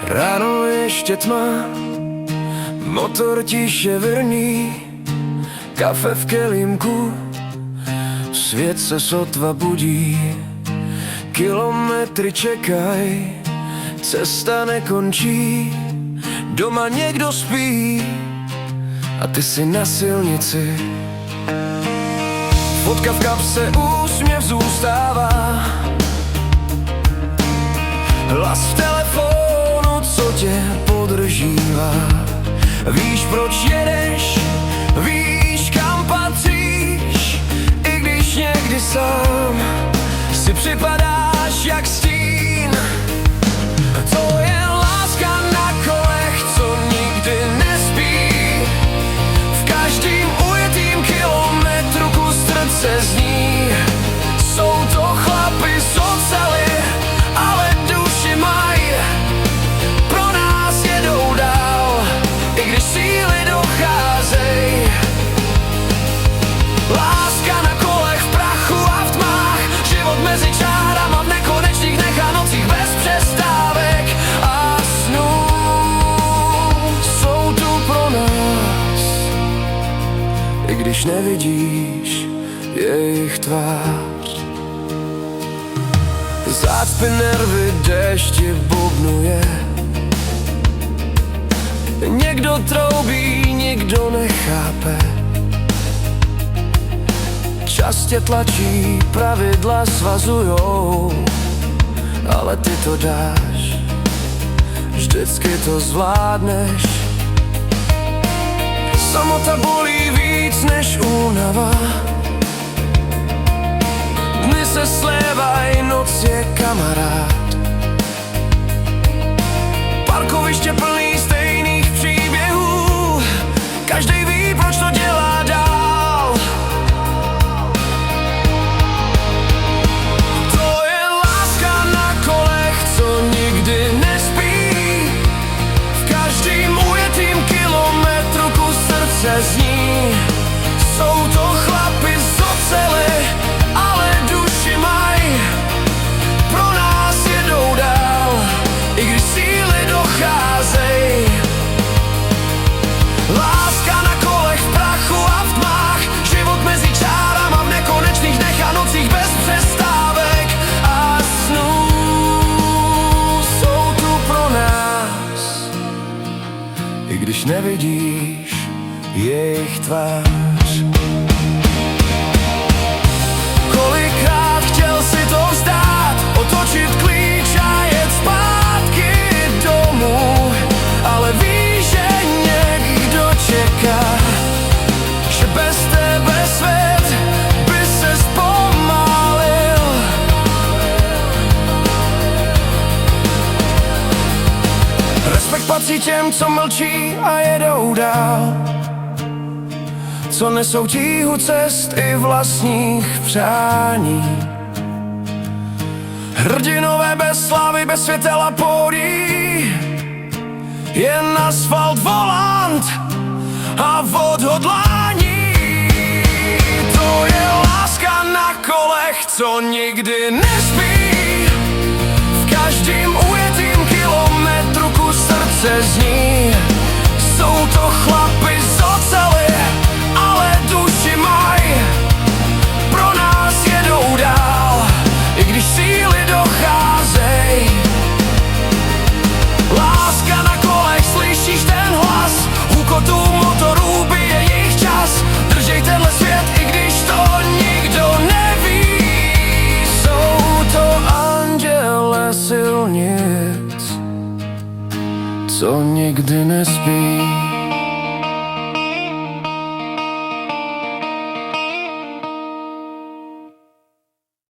Ráno ještě tma, motor tiše vrní, kafe v kelímku, svět se sotva budí. Kilometry čekaj, cesta nekončí, doma někdo spí a ty si na silnici. Fotka v kapse, úsměv zůstává, hlas v telefonu, co tě podržívá. Víš, proč jedeš, víš, kam patříš, i když někdy sám si připadáš jak stín. To je láska na kolech, co nikdy nespí. V každým ujetým kilometru kus srdce zní. Jsou to chlapi z oceli, ale duši mají, pro nás jedou dál, i když síly docházejí. Láska na kolech v prachu a v tmách, život mezi čárama v nekonečných dnech a nocích bez přestávek a snů. Jsou tu pro nás, i když nevidíš jejich tvář. Zácpy nervy, déšti bubnuje, někdo troubí, nikdo nechápe. Čas tě tlačí, pravidla svazujou, ale ty to dáš, vždycky to zvládneš. Samota bolí víc než únava, dny se slévají, noc je kamarád. Parkoviště plný stejných příběhů, každý ví, proč to dělá dál. To je láska na kolech, co nikdy nespí. V každým ujetým kilometru kus srdce zní. Jsou to chlapi z oceli, ale duši mají, pro nás jedou dál, i když síly docházejí. Láska na kolech v prachu a v tmách, život mezi čárama v nekonečných dnech a nocích bez přestávek a snů. Jsou tu pro nás, i když nevidíš jejich tvář. Kolikrát chtěl si to vzdát, otočit klíč a jet zpátky domů, ale víš, že někdo čeká, že bez tebe svět by se zpomalil. Respekt patří těm, co mlčí a jedou dál, co nesou tíhu cest i vlastních přání. Hrdinové bez slávy, bez světel a pódií, jen asfalt, volant a odhodlání. To je láska na kolech, co nikdy nespí. V každým ujetým kilometru kus srdce zní. Jsou to chlapi z oceli, ale duši mají, pro nás jedou dál, i když síly docházejí. Láska na kolech, slyšíš ten hlas, hukotů motorů bije jejich čas. Držej tenhle svět, i když to nikdo neví. Jsou to anděle silnic, co nikdy nespí.